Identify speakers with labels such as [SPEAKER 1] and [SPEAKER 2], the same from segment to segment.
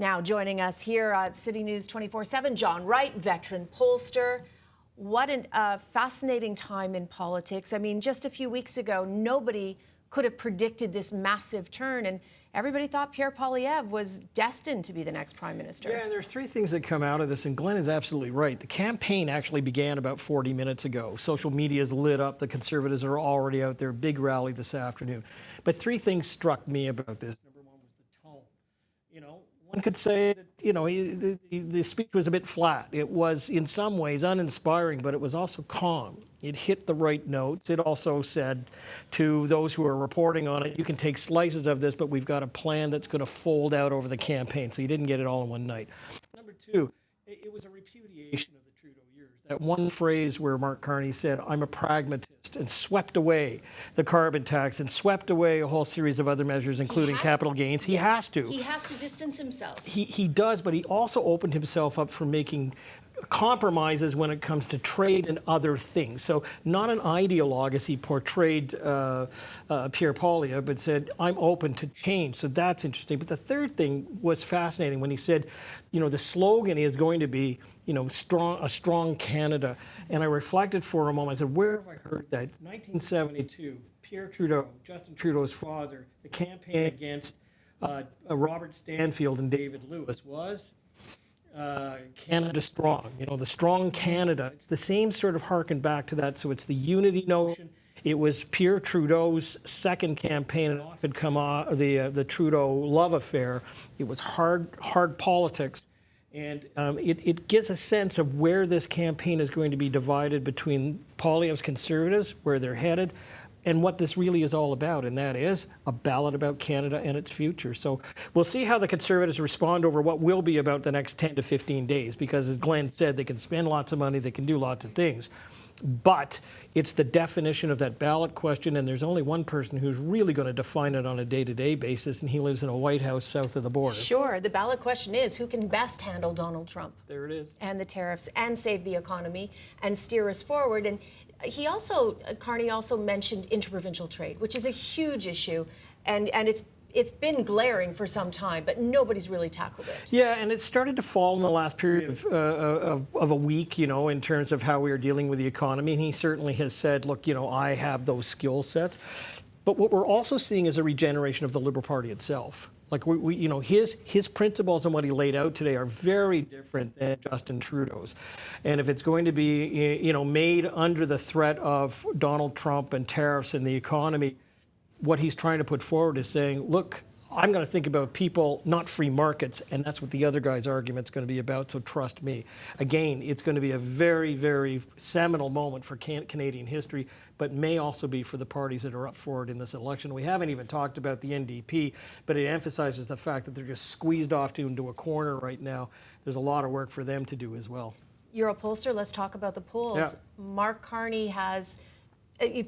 [SPEAKER 1] Now joining us here at City News 24/7, John Wright, veteran pollster. What a fascinating time in politics. I mean, just a few weeks ago, nobody could have predicted this massive turn, and everybody thought Pierre Poilievre was destined to be the next prime minister.
[SPEAKER 2] Yeah, and there are three things that come out of this, and Glenn is absolutely right. The campaign actually began about 40 minutes ago. Social media is lit up. The Conservatives are already out there. Big rally this afternoon. But three things struck me about this. Number one was the tone. You know, one could say that, you know, the speech was a bit flat. It was, in some ways, uninspiring, but it was also calm. It hit the right notes. It also said to those who are reporting on it, you can take slices of this, but we've got a plan that's going to fold out over the campaign. So you didn't get it all in one night. Number two, it was a repudiation of the Trudeau years. That one phrase where Mark Carney said, I'm a pragmatist, and swept away the carbon tax and swept away a whole series of other measures, including capital gains. He has to.
[SPEAKER 1] He has to distance himself.
[SPEAKER 2] He does, but he also opened himself up for making compromises when it comes to trade and other things. So not an ideologue as he portrayed Pierre Poilievre, but said, I'm open to change. So that's interesting. But the third thing was fascinating when he said, you know, the slogan is going to be, you know, a strong Canada. And I reflected for a moment. I said, where have I heard that? 1972, Pierre Trudeau, Justin Trudeau's father, the campaign against Robert Stanfield and David Lewis was Canada Strong, you know, the strong Canada. It's the same sort of harken back to that. So it's the unity notion. It was Pierre Trudeau's second campaign, and off had come the Trudeau love affair. It was hard politics. And it gives a sense of where this campaign is going to be divided between Poilievre's Conservatives, where they're headed, and what this really is all about, and that is a ballot about Canada and its future. So we'll see how the Conservatives respond over what will be about the next 10 to 15 days, because as Glenn said, they can spend lots of money, they can do lots of things. But it's the definition of that ballot question, and there's only one person who's really going to define it on a day-to-day basis, and he lives in a White House south of the border.
[SPEAKER 1] Sure. The ballot question is, who can best handle Donald Trump?
[SPEAKER 2] There it is. And
[SPEAKER 1] the tariffs, and save the economy, and steer us forward. And he also, Carney also mentioned interprovincial trade, which is a huge issue, and it's been glaring for some time, but nobody's really tackled it.
[SPEAKER 2] Yeah, and it started to fall in the last period of a week, you know, in terms of how we are dealing with the economy. And he certainly has said, look, you know, I have those skill sets. But what we're also seeing is a regeneration of the Liberal Party itself. Like, we you know, his principles and what he laid out today are very different than Justin Trudeau's. And if it's going to be, you know, made under the threat of Donald Trump and tariffs and the economy, what he's trying to put forward is saying, look, I'm going to think about people, not free markets, and that's what the other guy's argument's going to be about, so trust me. Again, it's going to be a very, very seminal moment for Canadian history, but may also be for the parties that are up for it in this election. We haven't even talked about the NDP, but it emphasizes the fact that they're just squeezed off into a corner right now. There's a lot of work for them to do as well.
[SPEAKER 1] You're a pollster. Let's talk about the polls.
[SPEAKER 2] Yeah.
[SPEAKER 1] Mark Carney has...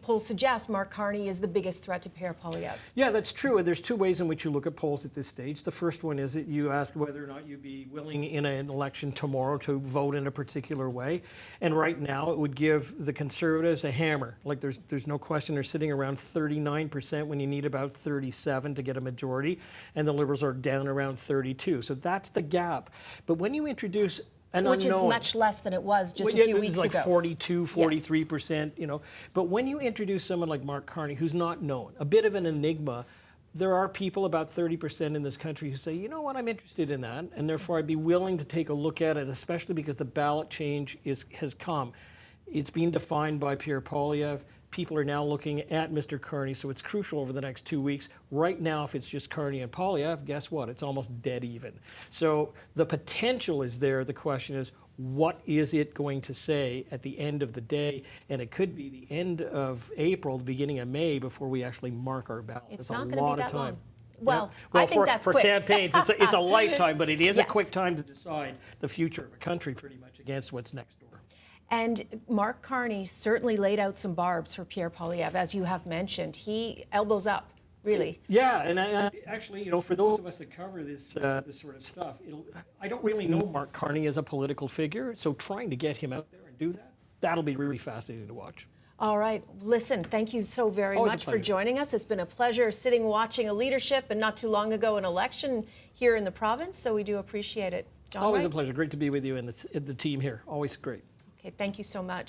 [SPEAKER 1] polls suggest Mark Carney is the biggest threat to Pierre Poilievre.
[SPEAKER 2] Yeah, that's true. And there's two ways in which you look at polls at this stage. The first one is that you ask whether or not you'd be willing in an election tomorrow to vote in a particular way. And right now, it would give the Conservatives a hammer. Like, there's no question they're sitting around 39% when you need about 37 to get a majority. And the Liberals are down around 32. So that's the gap. But when you introduce
[SPEAKER 1] which is much less than it was just a few weeks ago.
[SPEAKER 2] It was like 42, 43%, you know. But when you introduce someone like Mark Carney, who's not known, a bit of an enigma, there are people, about 30% in this country, who say, you know what, I'm interested in that, and therefore I'd be willing to take a look at it, especially because the ballot change has come. It's been defined by Pierre Poilievre. People are now looking at Mr. Carney, so it's crucial over the next 2 weeks. Right now, if it's just Carney and Poilievre, guess what? It's almost dead even. So the potential is there. The question is, what is it going to say at the end of the day? And it could be the end of April, the beginning of May, before we actually mark our ballot.
[SPEAKER 1] It's not going to be that long. Well,
[SPEAKER 2] yeah.
[SPEAKER 1] I think that's
[SPEAKER 2] for
[SPEAKER 1] quick.
[SPEAKER 2] campaigns, it's a lifetime, but it is
[SPEAKER 1] Yes.
[SPEAKER 2] a quick time to decide the future of a country pretty much against what's next door.
[SPEAKER 1] And Mark Carney certainly laid out some barbs for Pierre Poilievre, as you have mentioned. He elbows up, really.
[SPEAKER 2] Yeah, and actually, you know, for those of us that cover this this sort of stuff, I don't really know Mark Carney as a political figure, so trying to get him out there and do that, that'll be really fascinating to watch.
[SPEAKER 1] All right. Listen, thank you so very
[SPEAKER 2] Always a
[SPEAKER 1] much for
[SPEAKER 2] pleasure.
[SPEAKER 1] joining us. It's been a pleasure sitting watching a leadership and not too long ago an election here in the province, so we do appreciate it. John
[SPEAKER 2] Always
[SPEAKER 1] Wright?
[SPEAKER 2] a pleasure. Great to be with you and the team here. Always great.
[SPEAKER 1] Okay, thank you so much.